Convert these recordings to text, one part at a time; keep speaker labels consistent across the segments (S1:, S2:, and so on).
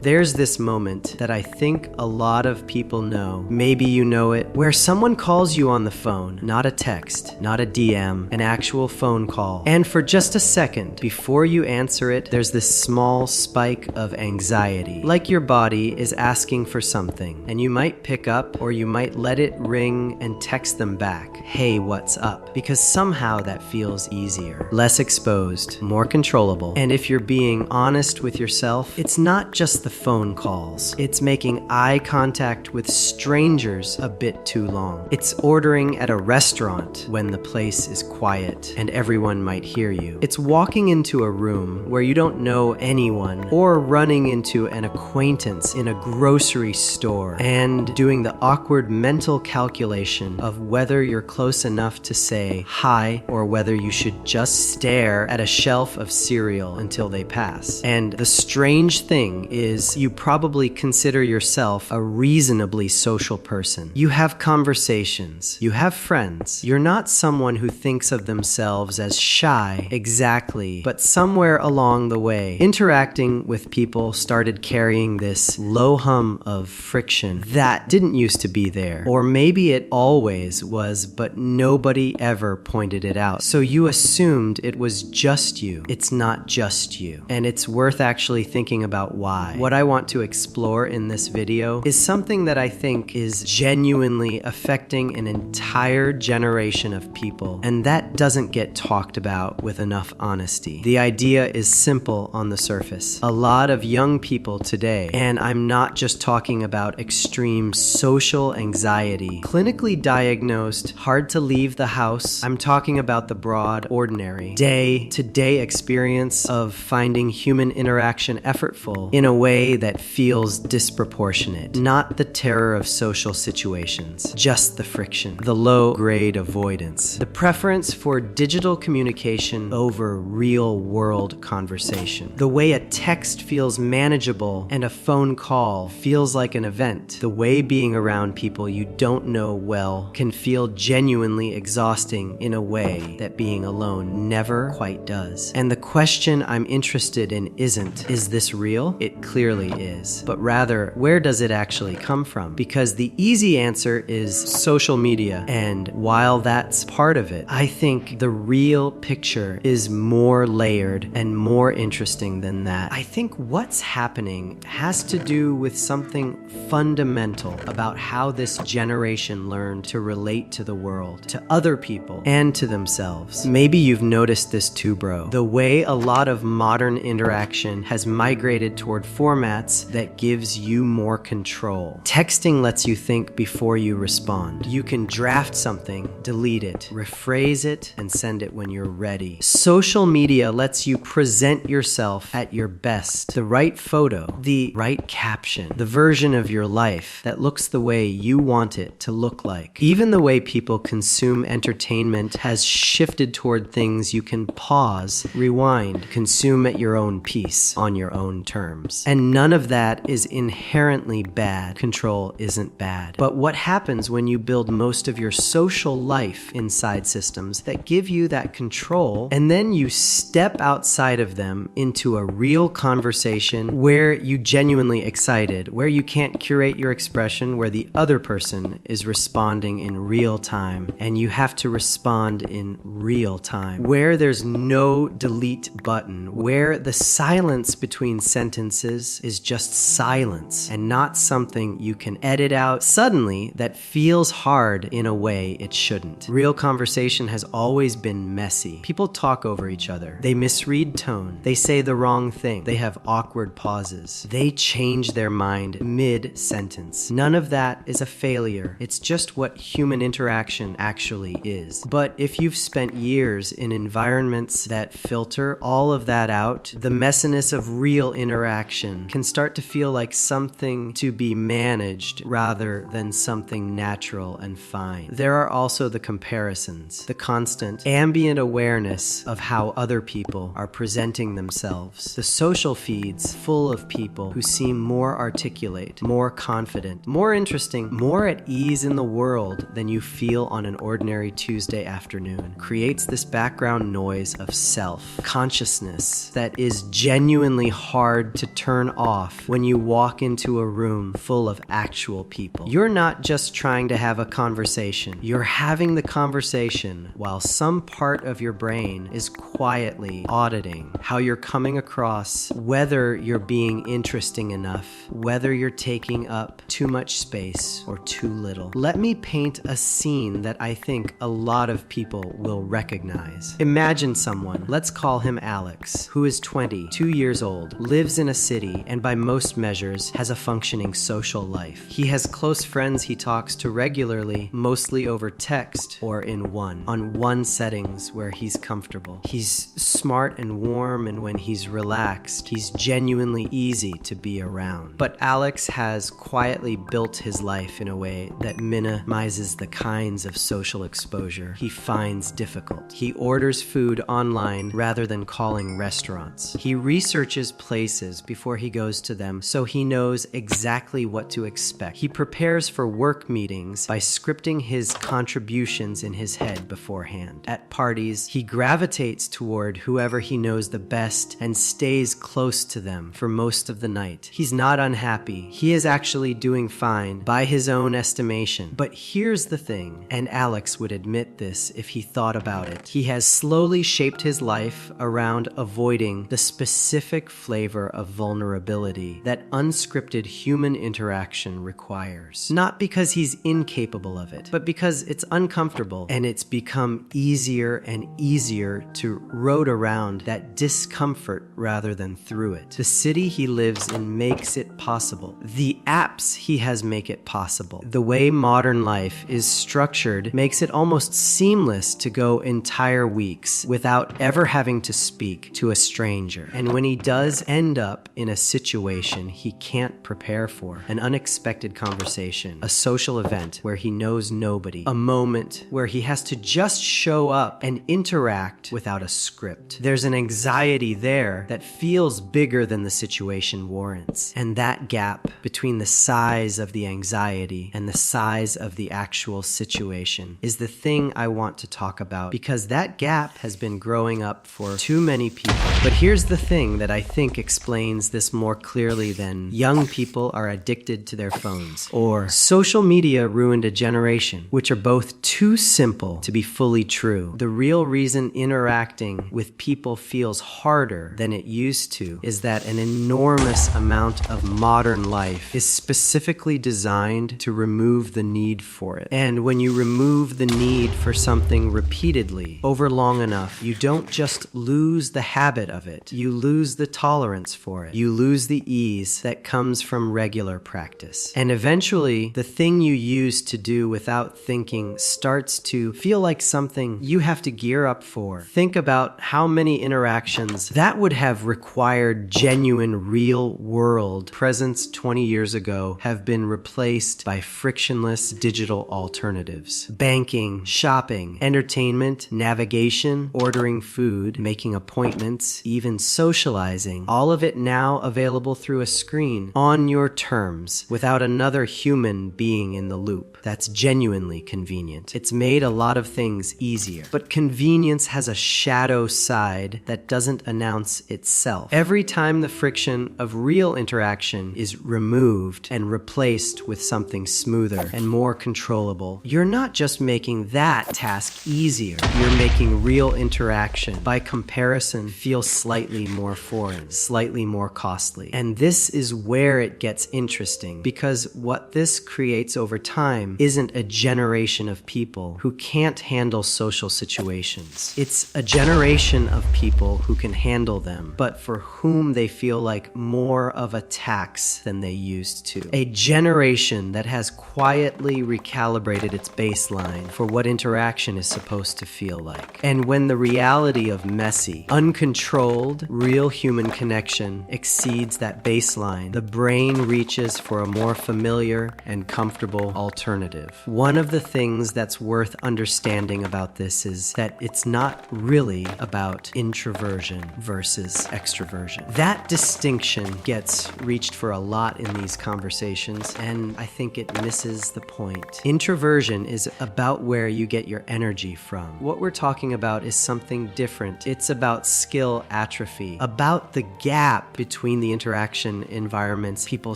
S1: There's this moment that I think a lot of people know, maybe you know it, where someone calls you on the phone, not a text, not a DM, an actual phone call. And for just a second, before you answer it, there's this small spike of anxiety, like your body is asking for something, and you might pick up or you might let it ring and text them back, hey, what's up? Because somehow that feels easier, less exposed, more controllable. And if you're being honest with yourself, it's not just the phone calls. It's making eye contact with strangers a bit too long. It's ordering at a restaurant when the place is quiet and everyone might hear you. It's walking into a room where you don't know anyone, or running into an acquaintance in a grocery store and doing the awkward mental calculation of whether you're close enough to say hi or whether you should just stare at a shelf of cereal until they pass. And the strange thing is you probably consider yourself a reasonably social person. You have conversations, you have friends. You're not someone who thinks of themselves as shy, exactly, but somewhere along the way, interacting with people started carrying this low hum of friction that didn't used to be there. Or maybe it always was, but nobody ever pointed it out. So you assumed it was just you. It's not just you. And it's worth actually thinking about why. What I want to explore in this video is something that I think is genuinely affecting an entire generation of people, and that doesn't get talked about with enough honesty. The idea is simple on the surface. A lot of young people today, and I'm not just talking about extreme social anxiety, clinically diagnosed, hard to leave the house. I'm talking about the broad, ordinary, day-to-day experience of finding human interaction effortful in a way that feels disproportionate. Not the terror of social situations, just the friction, the low-grade avoidance, the preference for digital communication over real-world conversation, the way a text feels manageable and a phone call feels like an event, the way being around people you don't know well can feel genuinely exhausting in a way that being alone never quite does. And the question I'm interested in isn't, is this real? It clearly is, but rather, where does it actually come from? Because the easy answer is social media, and while that's part of it, I think the real picture is more layered and more interesting than that. I think what's happening has to do with something fundamental about how this generation learned to relate to the world, to other people, and to themselves. Maybe you've noticed this too, bro. The way a lot of modern interaction has migrated toward formats that gives you more control. Texting lets you think before you respond. You can draft something, delete it, rephrase it, and send it when you're ready. Social media lets you present yourself at your best. The right photo, the right caption, the version of your life that looks the way you want it to look like. Even the way people consume entertainment has shifted toward things you can pause, rewind, consume at your own pace, on your own terms. And none of that is inherently bad. Control isn't bad. But what happens when you build most of your social life inside systems that give you that control, and then you step outside of them into a real conversation where you genuinely excited, where you can't curate your expression, where the other person is responding in real time, and you have to respond in real time, where there's no delete button, where the silence between sentences is just silence and not something you can edit out suddenly that feels hard in a way it shouldn't. Real conversation has always been messy. People talk over each other. They misread tone. They say the wrong thing. They have awkward pauses. They change their mind mid-sentence. None of that is a failure. It's just what human interaction actually is. But if you've spent years in environments that filter all of that out, the messiness of real interaction can start to feel like something to be managed rather than something natural and fine. There are also the comparisons, the constant ambient awareness of how other people are presenting themselves, the social feeds full of people who seem more articulate, more confident, more interesting, more at ease in the world than you feel on an ordinary Tuesday afternoon, creates this background noise of self-consciousness that is genuinely hard to turn on off when you walk into a room full of actual people. You're not just trying to have a conversation. You're having the conversation while some part of your brain is quietly auditing how you're coming across, whether you're being interesting enough, whether you're taking up too much space or too little. Let me paint a scene that I think a lot of people will recognize. Imagine someone, let's call him Alex, who is 20, 2 years old, lives in a city, and by most measures has a functioning social life. He has close friends he talks to regularly, mostly over text or on one settings where he's comfortable. He's smart and warm, and when he's relaxed, he's genuinely easy to be around. But Alex has quietly built his life in a way that minimizes the kinds of social exposure he finds difficult. He orders food online rather than calling restaurants. He researches places before he goes to them so he knows exactly what to expect. He prepares for work meetings by scripting his contributions in his head beforehand. At parties, he gravitates toward whoever he knows the best and stays close to them for most of the night. He's not unhappy. He is actually doing fine by his own estimation. But here's the thing, and Alex would admit this if he thought about it. He has slowly shaped his life around avoiding the specific flavor of vulnerability that unscripted human interaction requires. Not because he's incapable of it, but because it's uncomfortable, and it's become easier and easier to road around that discomfort rather than through it. The city he lives in makes it possible. The apps he has make it possible. The way modern life is structured makes it almost seamless to go entire weeks without ever having to speak to a stranger. And when he does end up in a situation he can't prepare for, an unexpected conversation, a social event where he knows nobody, a moment where he has to just show up and interact without a script, there's an anxiety there that feels bigger than the situation warrants. And that gap between the size of the anxiety and the size of the actual situation is the thing I want to talk about, because that gap has been growing up for too many people. But here's the thing that I think explains this more clearly than young people are addicted to their phones or social media ruined a generation, which are both too simple to be fully true. The real reason interacting with people feels harder than it used to is that an enormous amount of modern life is specifically designed to remove the need for it. And when you remove the need for something repeatedly over long enough, you don't just lose the habit of it, you lose the tolerance for it. You lose the ease that comes from regular practice. And eventually, the thing you used to do without thinking starts to feel like something you have to gear up for. Think about how many interactions that would have required genuine, real-world presence 20 years ago have been replaced by frictionless digital alternatives. Banking, shopping, entertainment, navigation, ordering food, making appointments, even socializing, all of it now available through a screen on your terms without another human being in the loop. That's genuinely convenient. It's made a lot of things easier. But convenience has a shadow side that doesn't announce itself. Every time the friction of real interaction is removed and replaced with something smoother and more controllable, you're not just making that task easier, you're making real interaction, by comparison, feel slightly more foreign, slightly more costly. And this is where it gets interesting, because what this creates over time isn't a generation of people who can't handle social situations. It's a generation of people who can handle them, but for whom they feel like more of a tax than they used to. A generation that has quietly recalibrated its baseline for what interaction is supposed to feel like. And when the reality of messy, uncontrolled, real human connection exceeds that baseline, the brain reaches for a more familiar and comfortable alternative. One of the things that's worth understanding about this is that it's not really about introversion versus extroversion. That distinction gets reached for a lot in these conversations, and I think it misses the point. Introversion is about where you get your energy from. What we're talking about is something different. It's about skill atrophy, about the gap between between the interaction environments people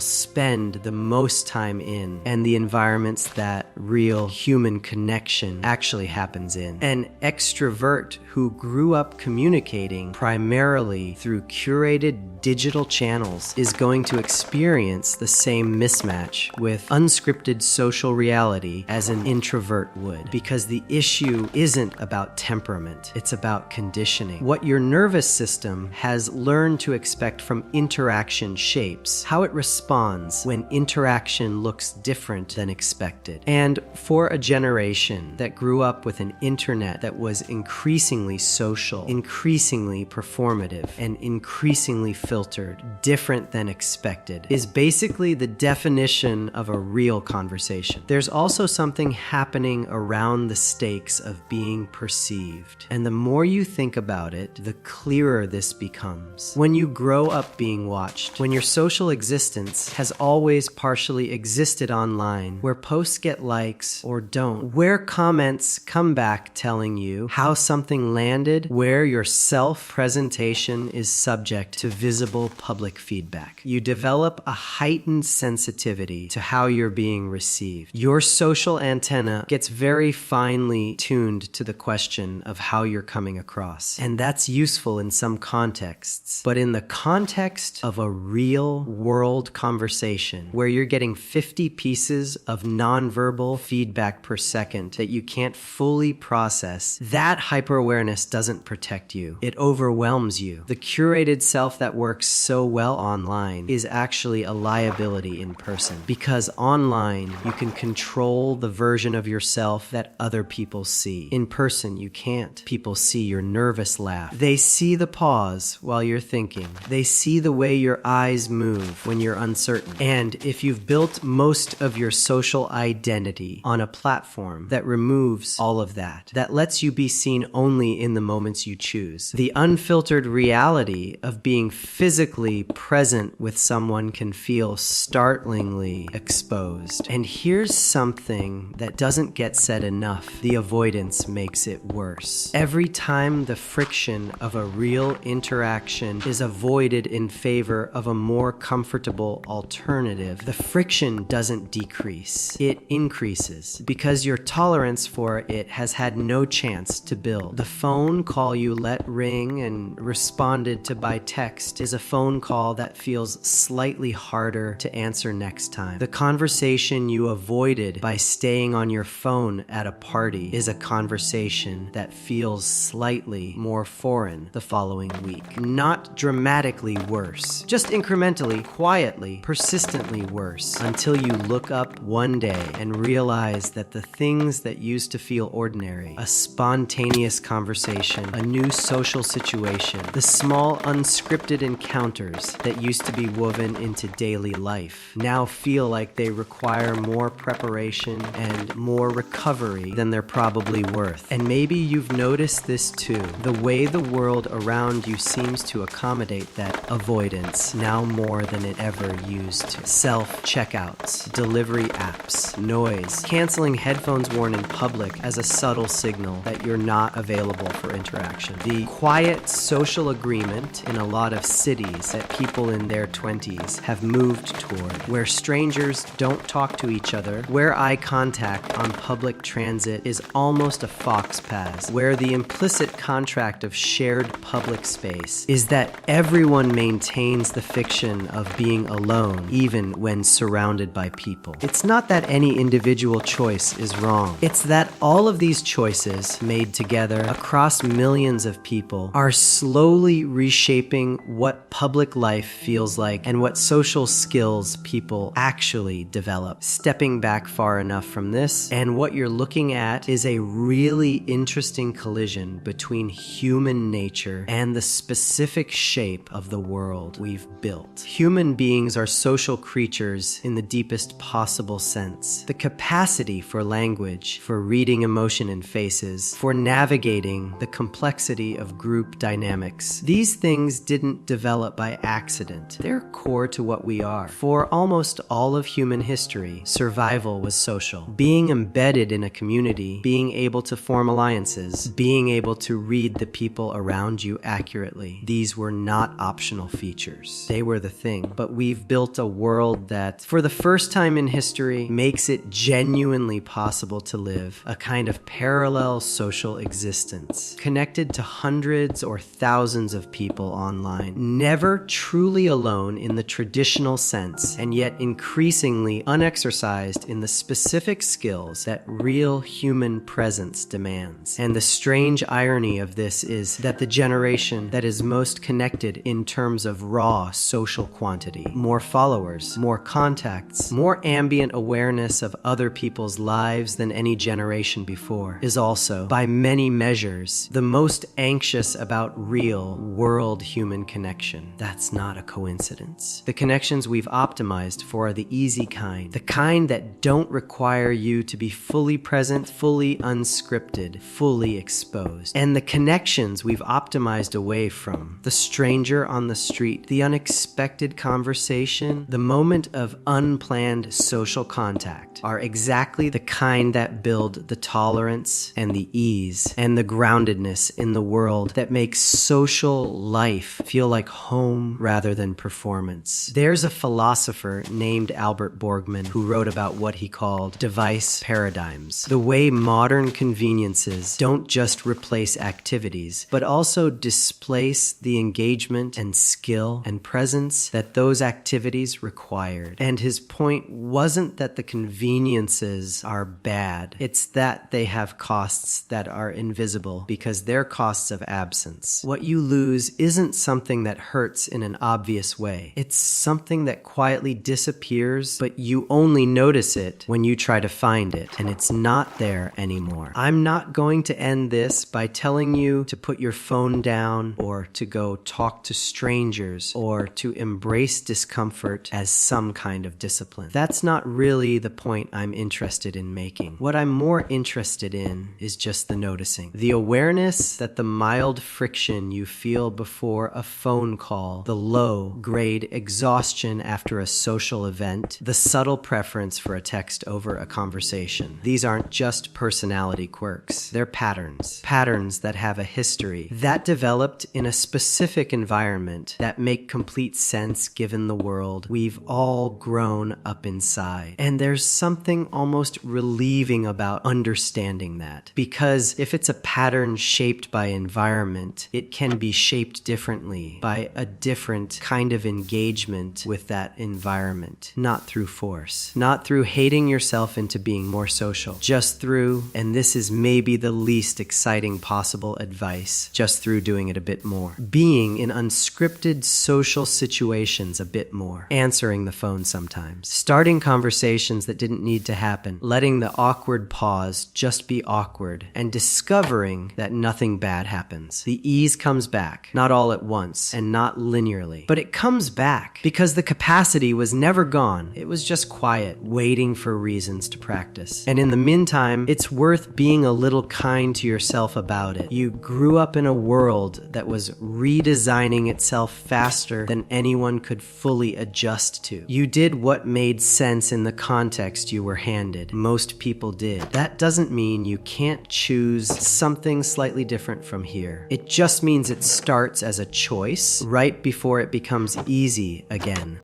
S1: spend the most time in and the environments that real human connection actually happens in. An extrovert who grew up communicating primarily through curated digital channels is going to experience the same mismatch with unscripted social reality as an introvert would, because the issue isn't about temperament, it's about conditioning. What your nervous system has learned to expect from interaction shapes how it responds when interaction looks different than expected. And for a generation that grew up with an internet that was increasingly social, increasingly performative, and increasingly filtered, different than expected, is basically the definition of a real conversation. There's also something happening around the stakes of being perceived. And the more you think about it, the clearer this becomes. When you grow up being watched, when your social existence has always partially existed online, where posts get likes or don't, where comments come back telling you how something landed, where your self-presentation is subject to visible public feedback, you develop a heightened sensitivity to how you're being received. Your social antenna gets very finely tuned to the question of how you're coming across. And that's useful in some contexts. But in the context of a real world conversation where you're getting 50 pieces of nonverbal feedback per second that you can't fully process, that hyper-awareness doesn't protect you. It overwhelms you. The curated self that works so well online is actually a liability in person, because online you can control the version of yourself that other people see. In person you can't. People see your nervous laugh. They see the pause while you're thinking. They see the way your eyes move when you're uncertain. And if you've built most of your social identity on a platform that removes all of that, that lets you be seen only in the moments you choose, the unfiltered reality of being physically present with someone can feel startlingly exposed. And here's something that doesn't get said enough: the avoidance makes it worse. Every time the friction of a real interaction is avoided in favor of a more comfortable alternative, the friction doesn't decrease, it increases, because your tolerance for it has had no chance to build. The phone call you let ring and responded to by text is a phone call that feels slightly harder to answer next time. The conversation you avoided by staying on your phone at a party is a conversation that feels slightly more foreign the following week. Not dramatically worse, just incrementally, quietly, persistently worse, until you look up one day and realize that the things that used to feel ordinary, a spontaneous conversation, a new social situation, the small unscripted encounters that used to be woven into daily life, now feel like they require more preparation and more recovery than they're probably worth. And maybe you've noticed this too. The way the world around you seems to accommodate that avoidance now more than it ever used to. Self-checkouts, delivery apps, noise, canceling headphones worn in public as a subtle signal that you're not available for interaction. The quiet social agreement in a lot of cities that people in their 20s have moved toward, where strangers don't talk to each other, where eye contact on public transit is almost a fox pass, where the implicit contract of shared public space is that everyone maintains the fiction of being alone even when surrounded by people. It's not that any individual choice is wrong. It's that all of these choices made together across millions of people are slowly reshaping what public life feels like and what social skills people actually develop. Stepping back far enough from this, and what you're looking at is a really interesting collision between human nature and the specific shape of the world we've built. Human beings are social creatures in the deepest possible sense. The capacity for language, for reading emotion in faces, for navigating the complexity of group dynamics. These things didn't develop by accident. They're core to what we are. For almost all of human history, survival was social. Being embedded in a community, being able to form alliances, being able to read the people around you accurately. These were not optional features. features. They were the thing. But we've built a world that, for the first time in history, makes it genuinely possible to live a kind of parallel social existence, connected to hundreds or thousands of people online, never truly alone in the traditional sense, and yet increasingly unexercised in the specific skills that real human presence demands. And the strange irony of this is that the generation that is most connected in terms of raw social quantity, more followers, more contacts, more ambient awareness of other people's lives than any generation before, is also, by many measures, the most anxious about real world human connection. That's not a coincidence. The connections we've optimized for are the easy kind, the kind that don't require you to be fully present, fully unscripted, fully exposed. And the connections we've optimized away from, the stranger on the street, the unexpected conversation, the moment of unplanned social contact, are exactly the kind that build the tolerance and the ease and the groundedness in the world that makes social life feel like home rather than performance. There's a philosopher named Albert Borgman who wrote about what he called device paradigms, the way modern conveniences don't just replace activities, but also displace the engagement and skill and presence that those activities required. And his point wasn't that the conveniences are bad, it's that they have costs that are invisible because they're costs of absence. What you lose isn't something that hurts in an obvious way. It's something that quietly disappears, but you only notice it when you try to find it, and it's not there anymore. I'm not going to end this by telling you to put your phone down or to go talk to strangers or to embrace discomfort as some kind of discipline. That's not really the point I'm interested in making. What I'm more interested in is just the noticing. The awareness that the mild friction you feel before a phone call, the low-grade exhaustion after a social event, the subtle preference for a text over a conversation. These aren't just personality quirks. They're patterns. Patterns that have a history that developed in a specific environment that make complete sense given the world we've all grown up inside. And there's something almost relieving about understanding that. Because if it's a pattern shaped by environment, it can be shaped differently by a different kind of engagement with that environment. Not through force. Not through hating yourself into being more social. Just through, and this is maybe the least exciting possible advice, just through doing it a bit more. Being in unscripted social situations a bit more. Answering the phone sometimes. Starting conversations that didn't need to happen. Letting the awkward pause just be awkward. And discovering that nothing bad happens. The ease comes back. Not all at once, and not linearly. But it comes back because the capacity was never gone. It was just quiet, waiting for reasons to practice. And in the meantime, it's worth being a little kind to yourself about it. You grew up in a world that was redesigning itself faster than anyone could fully adjust to. You did what made sense in the context you were handed. Most people did. That doesn't mean you can't choose something slightly different from here. It just means it starts as a choice right before it becomes easy again.